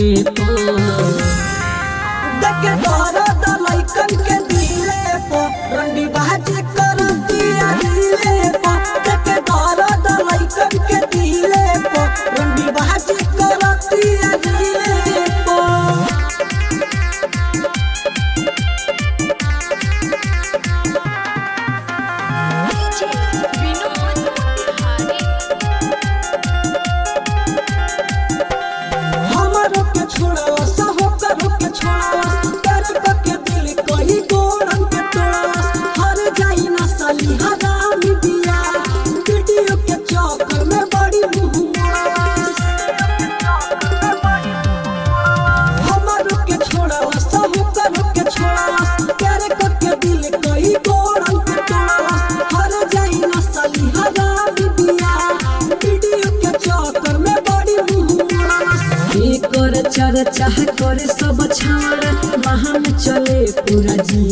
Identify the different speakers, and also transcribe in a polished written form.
Speaker 1: दिले पर
Speaker 2: देखे दर्द लइकन के दिले पर रंडी बाजी करतिया दिले पर देखे दर्द लइकन के दिले पर रंडी बाजी करतिया दिले पर हमारो के छोड़ा सहो करो के छोड़ा कर के दिल कही गोरन के तोड़ा हर जाई ना साली हरामी दिया वीडियो के चक्कर में बड़ी मुंह हमारो के छोड़ा सहो करो के छोड़ा प्यार के दिल कही गोरन के तोड़ा हर जाई ना साली हरामी दिया वीडियो के चक्कर में बड़ी मुंह
Speaker 1: कर चर्चा करे सब छाड़ महान चले पूरा जी